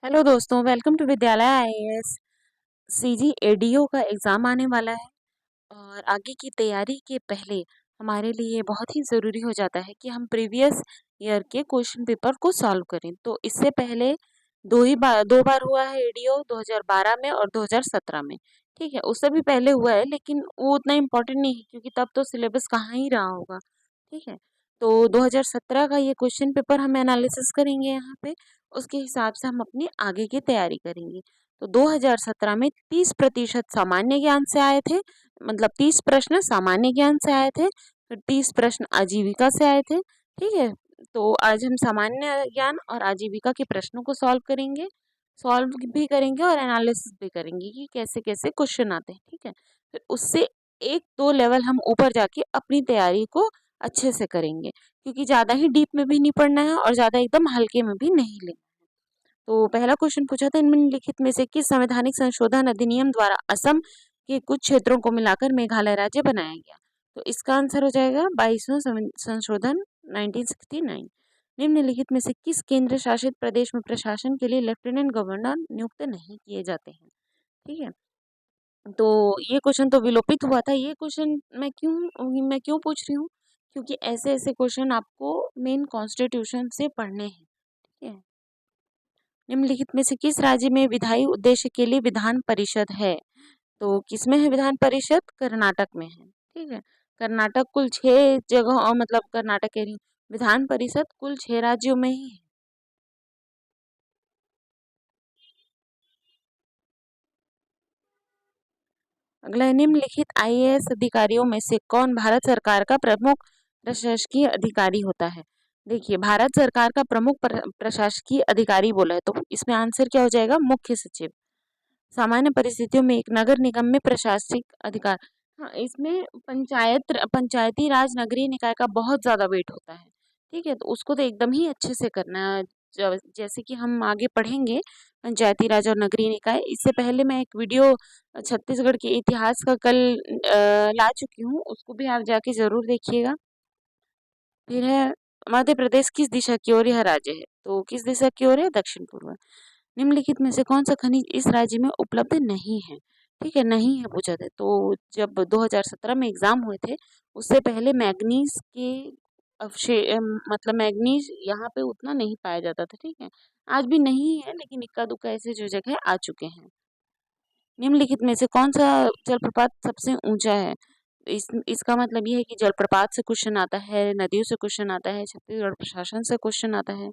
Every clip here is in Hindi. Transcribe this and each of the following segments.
हेलो दोस्तों, वेलकम टू विद्यालय आईएएस। सीजी एडीओ का एग्ज़ाम आने वाला है और आगे की तैयारी के पहले हमारे लिए बहुत ही ज़रूरी हो जाता है कि हम प्रीवियस ईयर के क्वेश्चन पेपर को सॉल्व करें। तो इससे पहले 2 बार हुआ है एडीओ, 2012 में और 2017 में। ठीक है, उससे भी पहले हुआ है लेकिन वो उतना इम्पोर्टेंट नहीं है क्योंकि तब तो सिलेबस कहाँ ही रहा होगा। ठीक है, तो 2017 का ये क्वेश्चन पेपर हम एनालिसिस करेंगे यहाँ पे। उसके हिसाब से हम अपनी आगे की तैयारी करेंगे। तो 2017 में 30% सामान्य ज्ञान से आए थे, मतलब 30 प्रश्न सामान्य ज्ञान से आए थे, फिर 30 प्रश्न आजीविका से आए थे। ठीक है, तो आज हम सामान्य ज्ञान और आजीविका के प्रश्नों को सॉल्व भी करेंगे और एनालिसिस भी करेंगे कि कैसे कैसे क्वेश्चन आते हैं। ठीक है, फिर उससे एक दो लेवल हम ऊपर जाके अपनी तैयारी को अच्छे से करेंगे, क्योंकि ज़्यादा ही डीप में भी नहीं पढ़ना है और ज़्यादा एकदम हल्के में भी नहीं लेना है। तो पहला क्वेश्चन पूछा था, निम्नलिखित में से किस संवैधानिक संशोधन अधिनियम द्वारा असम के कुछ क्षेत्रों को मिलाकर मेघालय राज्य बनाया गया? तो इसका आंसर हो जाएगा 22वां संशोधन 1969। निम्नलिखित में से किस केंद्र शासित प्रदेश में प्रशासन के लिए लेफ्टिनेंट गवर्नर नियुक्त नहीं किए जाते हैं? ठीक है, तो ये क्वेश्चन तो विलोपित हुआ था। ये क्वेश्चन मैं क्यों पूछ रही हूँ, क्योंकि ऐसे ऐसे क्वेश्चन आपको मेन कॉन्स्टिट्यूशन से पढ़ने हैं। ठीक है, निम्नलिखित में से किस राज्य में विधायी उद्देश्य के लिए विधान परिषद है? तो किसमें है विधान परिषद? कर्नाटक में है। ठीक है, कर्नाटक कुल 6 जगह, और मतलब कर्नाटक कह रही हूँ, विधान परिषद कुल 6 राज्यों में ही है। अगला है, निम्नलिखित आईएएस अधिकारियों में से कौन भारत सरकार का प्रमुख प्रशासकीय अधिकारी होता है? देखिए, भारत सरकार का प्रमुख प्रशासकीय अधिकारी बोला है तो इसमें आंसर क्या हो जाएगा? मुख्य सचिव। सामान्य परिस्थितियों में एक नगर निगम में प्रशासनिक अधिकार, हाँ, इसमें पंचायती राज नगरीय निकाय का बहुत ज्यादा वेट होता है। ठीक है, तो उसको तो एकदम ही अच्छे से करना है। जैसे कि हम आगे पढ़ेंगे पंचायती राज और नगरीय निकाय, इससे पहले मैं एक वीडियो छत्तीसगढ़ के इतिहास का कल ला चुकी हूँ, उसको भी आप जाके जरूर देखिएगा। फिर है, मध्य प्रदेश किस दिशा की ओर यह राज्य है? तो किस दिशा की ओर है? दक्षिण पूर्व। निम्नलिखित में से कौन सा खनिज इस राज्य में उपलब्ध नहीं है? ठीक है, नहीं है पूछा था। तो जब 2017 में एग्जाम हुए थे, उससे पहले मैग्नीज के मतलब मैग्नीज यहाँ पे उतना नहीं पाया जाता था। ठीक है, आज भी नहीं है लेकिन इक्का दुक्का ऐसे जो जगह आ चुके हैं। निम्नलिखित में से कौन सा जलप्रपात सबसे ऊंचा है? इसका मतलब ये है कि जलप्रपात से क्वेश्चन आता है, नदियों से क्वेश्चन आता है, छत्तीसगढ़ प्रशासन से क्वेश्चन आता है।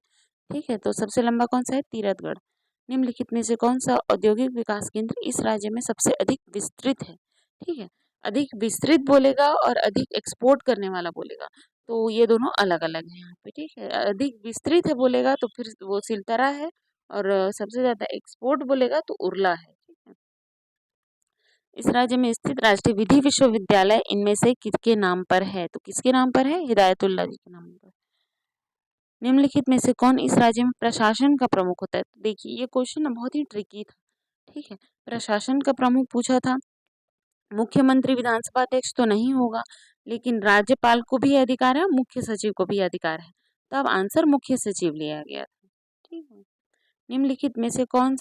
ठीक है, तो सबसे लंबा कौन सा है? तीरथगढ़। निम्नलिखित में से कौन सा औद्योगिक विकास केंद्र इस राज्य में सबसे अधिक विस्तृत है? ठीक है, अधिक विस्तृत बोलेगा और अधिक एक्सपोर्ट करने वाला बोलेगा, तो ये दोनों अलग अलग हैं यहाँ पे। ठीक है, अधिक विस्तृत है बोलेगा तो फिर वो सिलतरा है, और सबसे ज्यादा एक्सपोर्ट बोलेगा तो उरला है। ठीक है, इस राज्य में स्थित राष्ट्रीय विधि विश्वविद्यालय इनमें से किसके नाम पर है? तो किसके नाम पर है? हिदायतुल्ला जी के नाम पर। निम्नलिखित में से कौन इस राज्य में प्रशासन का प्रमुख होता है? तो देखिए, ये क्वेश्चन ना बहुत ही ट्रिकी था। ठीक है, प्रशासन का प्रमुख पूछा था, मुख्यमंत्री विधानसभा अध्यक्ष तो नहीं होगा, लेकिन राज्यपाल को भी अधिकार है, मुख्य सचिव को भी अधिकार है। तब आंसर मुख्य सचिव लिया गया था। ठीक है, निम्नलिखित में से कौन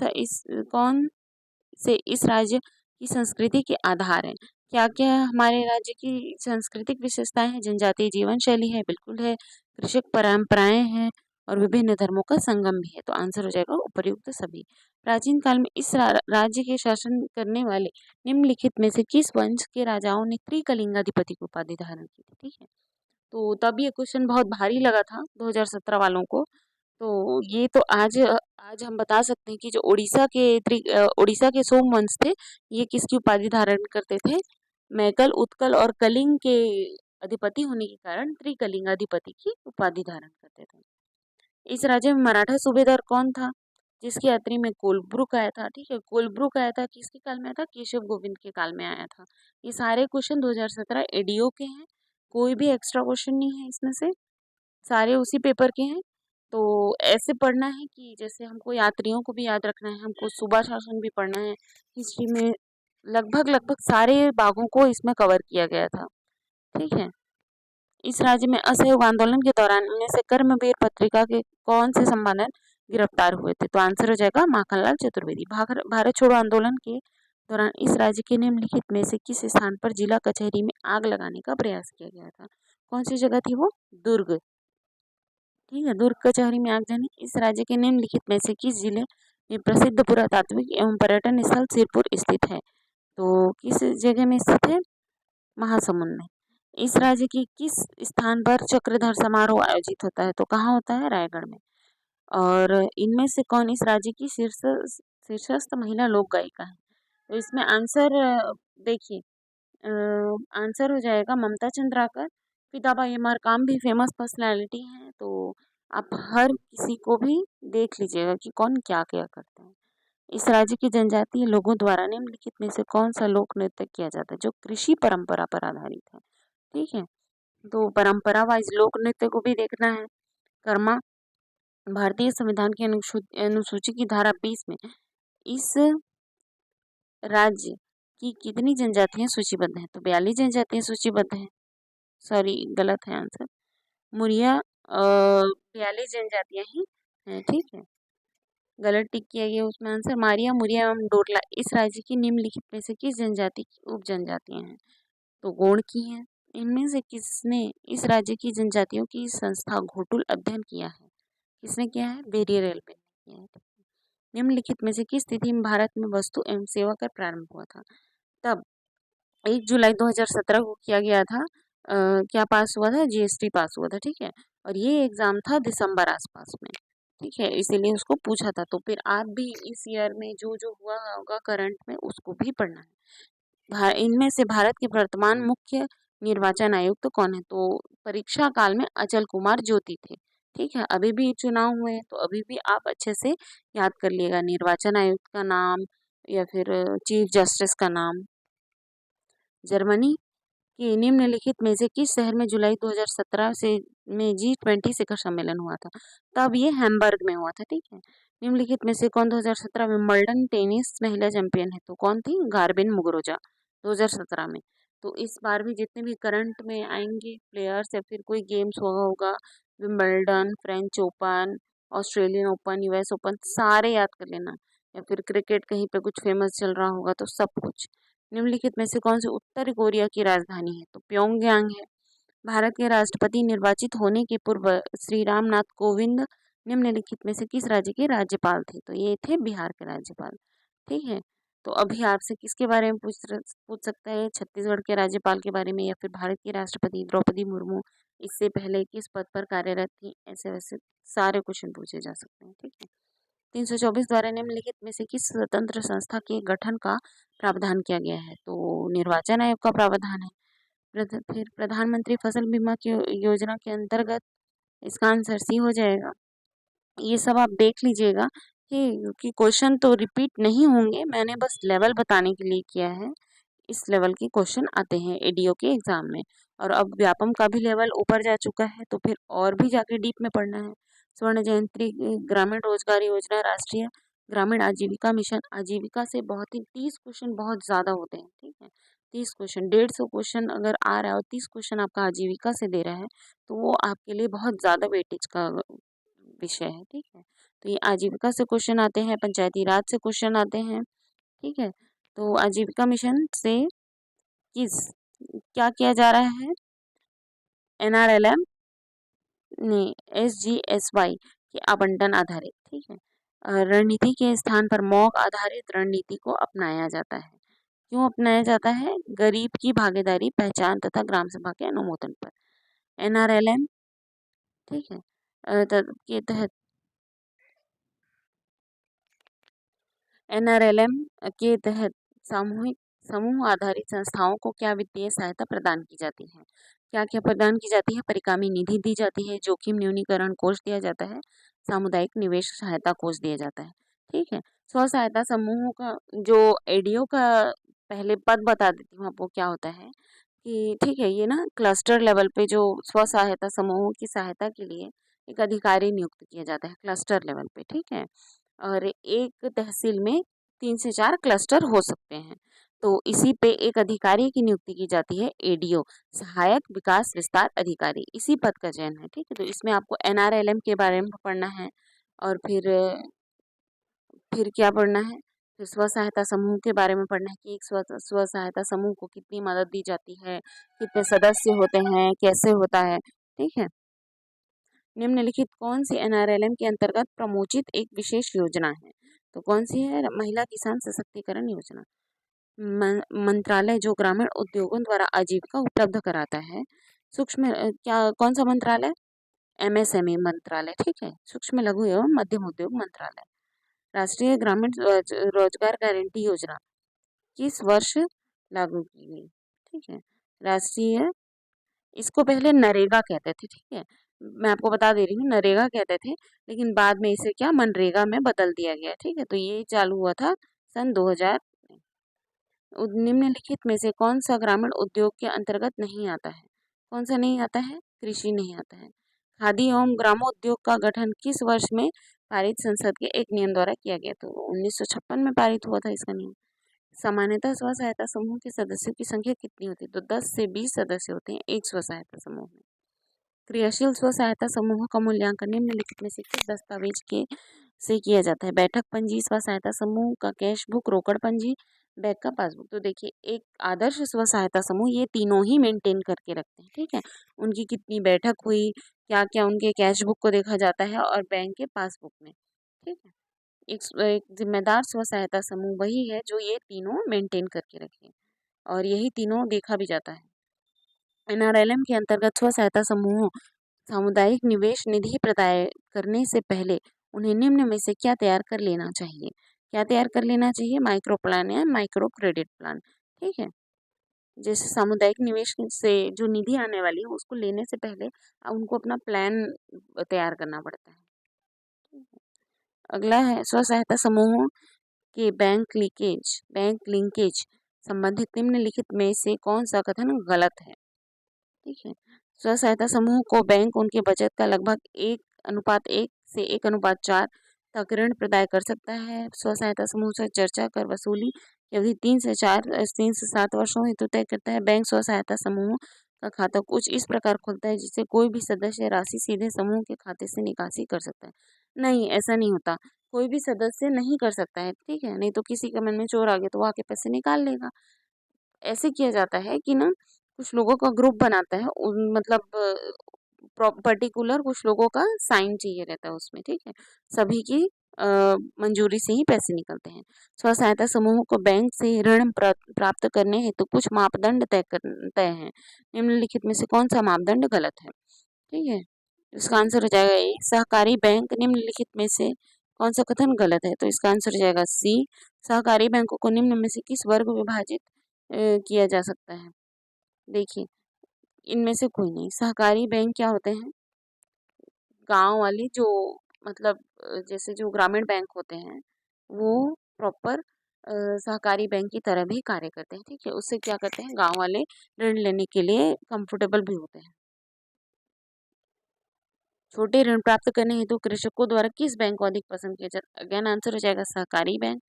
से इस राज्य की संस्कृति के आधार हैं? क्या क्या हमारे राज्य की सांस्कृतिक विशेषताएं हैं? जनजातीय जीवन शैली है, बिल्कुल है, कृषक परंपराएं हैं, और विभिन्न धर्मों का संगम भी है। तो आंसर हो जाएगा उपर्युक्त सभी। प्राचीन काल में इस राज्य के शासन करने वाले निम्नलिखित में से किस वंश के राजाओं ने त्रिकलिंगाधिपति की उपाधि धारण की थी? ठीक है, तो तब ये क्वेश्चन बहुत भारी लगा था 2017 वालों को। तो ये तो आज हम बता सकते हैं कि जो उड़ीसा के सोमवंश थे, ये किसकी उपाधि धारण करते थे? मैकल, उत्कल और कलिंग के अधिपति होने के कारण त्रिकलिंगाधिपति की उपाधि धारण करते थे। इस राज्य में मराठा सूबेदार कौन था जिसकी यात्री में कोलब्रुक आया था? ठीक है, कोलब्रुक आया था, किसके काल में आया था? केशव गोविंद के काल में आया था। ये सारे क्वेश्चन 2017 एडीओ के हैं, कोई भी एक्स्ट्रा क्वेश्चन नहीं है इसमें से, सारे उसी पेपर के हैं। तो ऐसे पढ़ना है कि जैसे हमको यात्रियों को भी याद रखना है, हमको सुबह शासन भी पढ़ना है। हिस्ट्री में लगभग लगभग सारे भागों को इसमें कवर किया गया था। ठीक है, इस राज्य में असहयोग आंदोलन के दौरान इनमें से कर्मवीर पत्रिका के कौन से संपादक गिरफ्तार हुए थे। तो आंसर हो जाएगा माखनलाल चतुर्वेदी। भारत छोड़ो आंदोलन के दौरान इस राज्य के निम्नलिखित में से किस स्थान पर जिला कचहरी में आग लगाने का प्रयास किया गया था? कौन सी जगह थी वो? दुर्ग। ठीक है, दुर्ग कचहरी में आग जानी। इस राज्य के निम्नलिखित में से किस जिले में प्रसिद्ध पुरातात्विक एवं पर्यटन स्थल सिरपुर स्थित है? तो किस जगह में स्थित है? महासमुंद में। इस राज्य की किस स्थान पर चक्रधर समारोह आयोजित होता है? तो कहाँ होता है? रायगढ़ में। और इनमें से कौन इस राज्य की शीर्षस्थ महिला लोक गायिका है? तो इसमें आंसर देखिए, आंसर हो जाएगा ममता चंद्राकर। फिदाबाई मरकाम भी फेमस पर्सनालिटी हैं, तो आप हर किसी को भी देख लीजिएगा कि कौन क्या क्या करते हैं। इस राज्य के जनजातीय लोगों द्वारा निम्नलिखित में से कौन सा लोक नृत्य किया जाता है जो कृषि परंपरा पर आधारित है? ठीक है, तो परंपरा वाइज लोक नृत्य को भी देखना है। कर्मा भारतीय संविधान की अनुसूची की धारा 20 में इस राज्य की कितनी जनजातियां सूचीबद्ध हैं? तो 42 जनजातियां सूचीबद्ध हैं। सॉरी, गलत है आंसर। मुरिया 42 जनजातियां ही हैं। ठीक है, गलत टिक किया गया उसमें आंसर। मारिया, मुरिया एवं डोरला इस राज्य की निम्नलिखित में से किस जनजाति की उप जनजातियां हैं? तो गोंड की हैं। इनमें से किसने इस राज्य की जनजातियों की संस्था घोटुल अध्ययन किया है? किसने किया है? बेरियर एल्बिन ने किया है। निम्नलिखित में से किस तिथि में भारत में वस्तु एवं सेवा कर प्रारंभ हुआ था? तब 1 जुलाई 2017 को किया गया था। क्या पास हुआ था? जीएसटी पास हुआ था। ठीक है, और ये एग्जाम था दिसंबर आसपास में। ठीक है, इसीलिए उसको पूछा था। तो फिर आप भी इस ईयर में जो जो हुआ होगा करंट में उसको भी पढ़ना है। इनमें से भारत के वर्तमान मुख्य निर्वाचन आयुक्त कौन है? तो परीक्षा काल में अचल कुमार ज्योति थे। ठीक है, अभी भी चुनाव हुए हैं तो अभी भी आप अच्छे से याद कर लिएगा निर्वाचन आयुक्त का नाम या फिर चीफ जस्टिस का नाम। जर्मनी के निम्नलिखित में से किस शहर में जुलाई 2017 से में G20 शिखर सम्मेलन हुआ था? तब ये हैम्बर्ग में हुआ था। ठीक है, निम्नलिखित में से कौन 2017 में विंबलडन टेनिस महिला चैंपियन है? तो कौन थी? गार्बिन मुगुरुजा 2017 में। तो इस बार भी जितने भी करंट में आएंगे प्लेयर्स या फिर कोई गेम्स हुआ होगा, Wimbledon, French open, Australian open, US open, सारे याद कर लेना। या फिर क्रिकेट कहीं पे कुछ फेमस चल रहा होगा तो सब कुछ। निम्नलिखित में से कौन सी उत्तर कोरिया की राजधानी है? तो प्योंगयांग है। भारत के राष्ट्रपति निर्वाचित होने के पूर्व श्री रामनाथ कोविंद निम्नलिखित में से किस राज्य के राज्यपाल थे? तो ये थे बिहार के राज्यपाल। ठीक है, तो अभी आपसे किसके बारे में पूछ सकता है? छत्तीसगढ़ के राज्यपाल के बारे में या फिर भारत की राष्ट्रपति द्रौपदी मुर्मू इससे पहले किस पद पर कार्यरत थी? ऐसे वैसे सारे क्वेश्चन पूछे जा सकते हैं। ठीक है, 324 द्वारा निम्नलिखित में से किस स्वतंत्र संस्था के गठन का प्रावधान किया गया है? तो निर्वाचन आयोग का प्रावधान है। फिर प्रधानमंत्री फसल बीमा की योजना के अंतर्गत इसका आंसर सी हो जाएगा। ये सब आप देख लीजिएगा कि क्वेश्चन तो रिपीट नहीं होंगे, मैंने बस लेवल बताने के लिए किया है। इस लेवल के क्वेश्चन आते हैं एडीओ के एग्जाम में। और अब व्यापम का भी लेवल ऊपर जा चुका है तो फिर और भी जाके डीप में पढ़ना है। स्वर्ण जयंती ग्रामीण रोजगार योजना, राष्ट्रीय ग्रामीण आजीविका मिशन, आजीविका से बहुत ही 30 क्वेश्चन बहुत ज़्यादा होते हैं। ठीक है, 30 क्वेश्चन, 150 क्वेश्चन अगर आ रहा है और 30 क्वेश्चन आपका आजीविका से दे रहा है तो वो आपके लिए बहुत ज़्यादा वेटेज का विषय है। ठीक है, तो ये आजीविका से क्वेश्चन आते हैं, पंचायती राज से क्वेश्चन आते हैं। ठीक है, तो आजीविका मिशन से किस क्या किया जा रहा है? एनआरएलएम नहीं, एसजीएसवाई के आवंटन आधारित। ठीक है, रणनीति के स्थान पर मॉक आधारित रणनीति को अपनाया जाता है। क्यों अपनाया जाता है? गरीब की भागीदारी, पहचान तथा ग्राम सभा के अनुमोदन पर। एनआरएलएम, ठीक है, के तहत एनआरएलएम के तहत सामूहिक समूह आधारित संस्थाओं को क्या वित्तीय सहायता प्रदान की जाती है? क्या क्या प्रदान की जाती है? परिकामी निधि दी जाती है, जोखिम न्यूनीकरण कोष दिया जाता है, सामुदायिक निवेश सहायता कोष दिया जाता है। ठीक है, स्व सहायता समूहों का जो एडीओ का पहले पद बता देती हूँ आपको क्या होता है कि ठीक है, ये ना क्लस्टर लेवल पे जो स्व सहायता समूहों की सहायता के लिए एक अधिकारी नियुक्त किया जाता है क्लस्टर लेवल पे। ठीक है, और एक तहसील में 3 से 4 क्लस्टर हो सकते हैं। तो इसी पे एक अधिकारी की नियुक्ति की जाती है, एडीओ, सहायक विकास विस्तार अधिकारी, इसी पद का चयन है। ठीक है, तो इसमें आपको एनआरएलएम के बारे में पढ़ना है, और फिर क्या पढ़ना है, फिर स्व सहायता समूह के बारे में पढ़ना है कि एक स्व सहायता समूह को कितनी मदद दी जाती है, कितने सदस्य होते हैं, कैसे होता है। ठीक है। निम्नलिखित कौन सी एनआरएलएम के अंतर्गत प्रमोचित एक विशेष योजना है? तो कौन सी है? महिला किसान सशक्तिकरण योजना। मंत्रालय जो ग्रामीण उद्योगों द्वारा आजीविका उपलब्ध कराता है। सूक्ष्म क्या कौन सा मंत्रालय? एमएसएमई मंत्रालय। ठीक है, सूक्ष्म लघु एवं मध्यम उद्योग मंत्रालय। राष्ट्रीय ग्रामीण रोजगार गारंटी योजना किस वर्ष लागू की गई? ठीक है, राष्ट्रीय, इसको पहले नरेगा कहते थे। ठीक है, मैं आपको बता दे रही हूँ, नरेगा कहते थे, लेकिन बाद में इसे क्या मनरेगा में बदल दिया गया। ठीक है, तो ये चालू हुआ था सन 2000 में। निम्नलिखित में से कौन सा ग्रामीण उद्योग के अंतर्गत नहीं आता है? कौन सा नहीं आता है? कृषि नहीं आता है। खादी एवं ग्रामोद्योग का गठन किस वर्ष में पारित संसद के एक नियम द्वारा किया गया? तो 1956 में पारित हुआ था इसका नियम। सामान्यतः स्व सहायता समूह के सदस्यों की संख्या कितनी होती है? तो 10 से 20 सदस्य होते हैं एक स्व सहायता समूह में। क्रियाशील स्व सहायता समूह का मूल्यांकन निम्नलिखित में से किस दस्तावेज के से किया जाता है? बैठक पंजी, स्व सहायता समूह का कैश बुक, रोकड़ पंजी, बैंक का पासबुक। तो देखिए, एक आदर्श स्व सहायता समूह ये तीनों ही मेंटेन करके रखते हैं। ठीक है, उनकी कितनी बैठक हुई, क्या क्या उनके कैश बुक को देखा जाता है और बैंक के पासबुक में। ठीक है, एक जिम्मेदार स्व सहायता समूह वही है जो ये तीनों मेंटेन करके रखे, और यही तीनों देखा भी जाता है। एनआरएलएम के अंतर्गत स्व सहायता समूहों सामुदायिक निवेश निधि प्रदाय करने से पहले उन्हें निम्न में से क्या तैयार कर लेना चाहिए? क्या तैयार कर लेना चाहिए? माइक्रो प्लान या माइक्रो क्रेडिट प्लान। ठीक है, जैसे सामुदायिक निवेश से जो निधि आने वाली है उसको लेने से पहले उनको अपना प्लान तैयार करना पड़ता है। अगला है स्व सहायता समूहों के बैंक लिंकेज संबंधित निम्नलिखित में से कौन सा कथन गलत है? ठीक है, स्व सहायता समूह को बैंक उनके बचत का लगभग 1:1 से 1:4 तक ऋण प्रदान कर सकता है। स्व सहायता समूह से चर्चा कर वसूली की अवधि 3 से 7 वर्षों हेतु तय करता है। बैंक स्व सहायता समूह का खाता कुछ इस प्रकार खुलता है जिससे कोई भी सदस्य राशि सीधे समूह के खाते से निकासी कर सकता है। नहीं, ऐसा नहीं होता, कोई भी सदस्य नहीं कर सकता है। ठीक है, नहीं तो किसी के मन में चोर आ गया तो वो आके पैसे निकाल लेगा। ऐसे किया जाता है कि ना, कुछ लोगों का ग्रुप बनाता है, मतलब पर्टिकुलर कुछ लोगों का साइन चाहिए रहता है उसमें। ठीक है, सभी की मंजूरी से ही पैसे निकलते हैं। स्व सहायता समूह को बैंक से ऋण प्राप्त करने हेतु कुछ मापदंड तय हैं। निम्नलिखित में से कौन सा मापदंड गलत है? ठीक है, इसका आंसर हो जाएगा ए, सहकारी बैंक। निम्नलिखित में से कौन सा कथन गलत है? तो इसका आंसर हो जाएगा सी, सहकारी बैंकों को निम्न में से किस वर्ग विभाजित किया जा सकता है? देखिए, इनमें से कोई नहीं। सहकारी बैंक क्या होते हैं? गांव वाली जो, मतलब जैसे जो ग्रामीण बैंक होते हैं वो प्रॉपर सहकारी बैंक की तरह भी कार्य करते हैं। ठीक है, उससे क्या करते हैं, गांव वाले ऋण लेने के लिए कंफर्टेबल भी होते हैं। छोटे ऋण प्राप्त करने हेतु कृषकों द्वारा किस बैंक को अधिक पसंद किया जाता है? अगेन आंसर हो जाएगा सहकारी बैंक।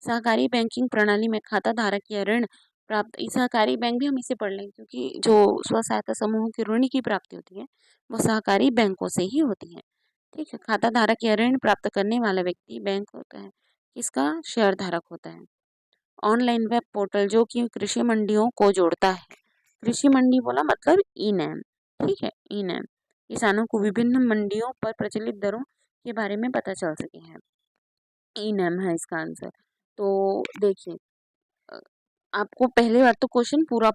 सहकारी बैंकिंग प्रणाली में खाता धारक या ऋण प्राप्त, सहकारी बैंक भी हम इसे पढ़ लेंगे क्योंकि जो स्व सहायता समूहों की ऋण की प्राप्ति होती है वो सहकारी बैंकों से ही होती है। ठीक है, खाता धारक या ऋण प्राप्त करने वाला व्यक्ति बैंक होता है, किसका? शेयर धारक होता है। ऑनलाइन वेब पोर्टल जो कि कृषि मंडियों को जोड़ता है। कृषि मंडी बोला मतलब ई नैम। ठीक है, ई नैम किसानों को विभिन्न मंडियों पर प्रचलित दरों के बारे में पता चल सके हैं। ई नैम है इसका आंसर। तो देखिए, अ, आपको पहले बार तो क्वेश्चन पूरा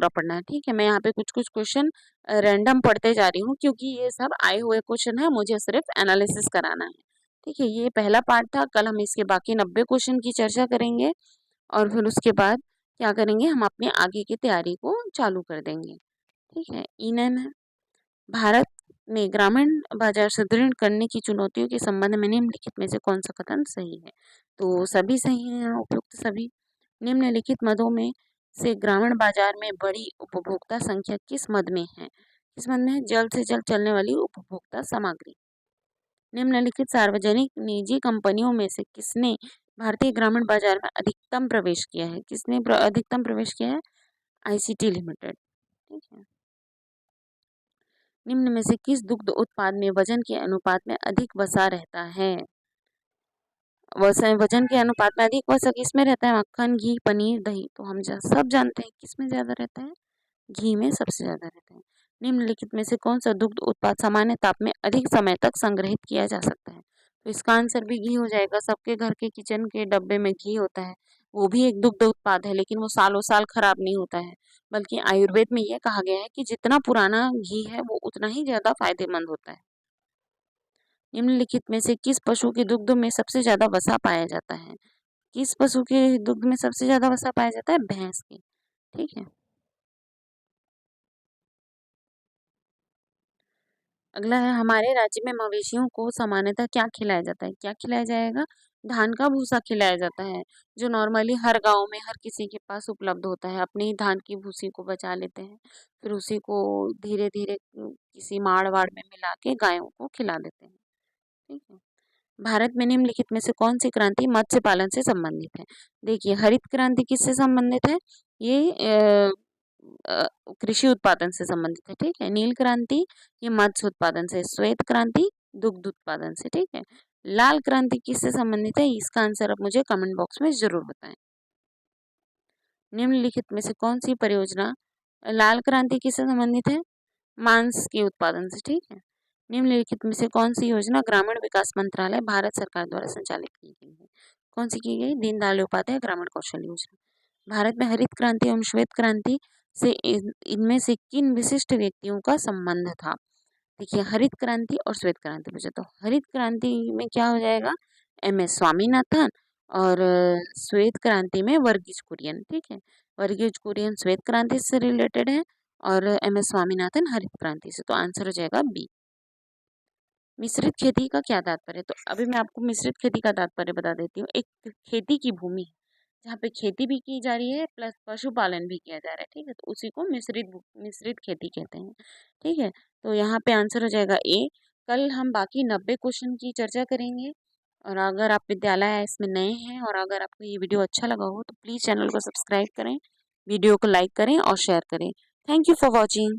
पढ़ना है। ठीक है, मैं यहाँ पे कुछ कुछ क्वेश्चन रैंडम पढ़ते जा रही हूँ क्योंकि ये सब आए हुए क्वेश्चन है, मुझे सिर्फ एनालिसिस कराना है। ठीक है, ये पहला पार्ट था। कल हम इसके बाकी 90 क्वेश्चन की चर्चा करेंगे और फिर उसके बाद क्या करेंगे, हम अपने आगे की तैयारी को चालू कर देंगे। ठीक है, ई नैम है। भारत में ग्रामीण बाजार सुदृढ़ करने की चुनौतियों के संबंध में निम्नलिखित में से कौन सा कथन सही है? तो सभी सही है, उपयुक्त सभी। निम्नलिखित मदों में से ग्रामीण बाजार में बड़ी उपभोक्ता संख्या किस मद में है? किस मद में है? जल्द से जल्द चलने वाली उपभोक्ता सामग्री। निम्नलिखित सार्वजनिक निजी कंपनियों में से किसने भारतीय ग्रामीण बाजार में अधिकतम प्रवेश किया है? किसने अधिकतम प्रवेश किया है? ICT limited. ठीक है, निम्न में से किस दुग्ध उत्पाद में वजन के अनुपात में अधिक वसा रहता है? वजन के अनुपात में अधिक वसा किसमें रहता है? मक्खन, घी, पनीर, दही। तो हम सब जानते हैं किसमें ज्यादा रहता है, घी में सबसे ज्यादा रहता है। निम्नलिखित में से कौन सा दुग्ध उत्पाद सामान्य ताप में अधिक समय तक संग्रहित किया जा सकता है? तो इसका आंसर भी घी हो जाएगा। सबके घर के किचन के डब्बे में घी होता है, वो भी एक दुग्ध उत्पाद है, लेकिन वो सालों साल खराब नहीं होता है। बल्कि आयुर्वेद में यह कहा गया है कि जितना पुराना घी है वो उतना ही ज्यादा फायदेमंद होता है। निम्नलिखित में से किस पशु के दुग्ध में सबसे ज्यादा वसा पाया जाता है? किस पशु के दुग्ध में सबसे ज्यादा वसा पाया जाता है? भैंस के। ठीक है। अगला है, हमारे राज्य में मवेशियों को सामान्यतः क्या खिलाया जाता है? क्या खिलाया जाएगा? धान का भूसा खिलाया जाता है, जो नॉर्मली हर गांव में हर किसी के पास उपलब्ध होता है। अपनी धान की भूसी को बचा लेते हैं, फिर उसी को धीरे धीरे किसी माड़ वाड़ में मिला के गायों को खिला देते हैं। ठीक है। भारत में निम्नलिखित में से कौन सी क्रांति मत्स्य पालन से संबंधित है? देखिए, हरित क्रांति किससे संबंधित है? ये कृषि उत्पादन से संबंधित है। ठीक है। नील क्रांति ये मत्स्य उत्पादन से, श्वेत क्रांति दुग्ध उत्पादन से। ठीक है। लाल क्रांति किससे संबंधित है? इसका आंसर आप मुझे कमेंट बॉक्स में जरूर बताएं। निम्नलिखित में से कौन सी परियोजना लाल क्रांति किससे संबंधित है? मांस के उत्पादन से। ठीक है। निम्नलिखित में से कौन सी योजना ग्रामीण विकास मंत्रालय भारत सरकार द्वारा संचालित की गई है? कौन सी की गई? दीनदयाल उपाध्याय ग्रामीण कौशल योजना। भारत में हरित क्रांति एवं श्वेत क्रांति से इनमें से किन विशिष्ट व्यक्तियों का संबंध था? देखिए, हरित क्रांति और श्वेत क्रांति पूछे तो हरित क्रांति में क्या हो जाएगा? MS स्वामीनाथन। और श्वेत क्रांति में वर्गीज कुरियन। ठीक है। वर्गीज कुरियन श्वेत क्रांति से रिलेटेड है और MS स्वामीनाथन हरित क्रांति से। तो आंसर हो जाएगा बी। मिश्रित खेती का क्या तात्पर्य? तो अभी मैं आपको मिश्रित खेती का तात्पर्य बता देती हूँ। एक खेती की भूमि है जहाँ पे खेती भी की जा रही है प्लस पशुपालन भी किया जा रहा है। ठीक है। तो उसी को मिश्रित खेती कहते हैं। ठीक है। तो यहाँ पे आंसर हो जाएगा ए। कल हम बाकी 90 क्वेश्चन की चर्चा करेंगे। और अगर आप विद्यालय इसमें नए हैं और अगर आपको ये वीडियो अच्छा लगा हो तो प्लीज़ चैनल को सब्सक्राइब करें, वीडियो को लाइक करें और शेयर करें। Thank you for watching.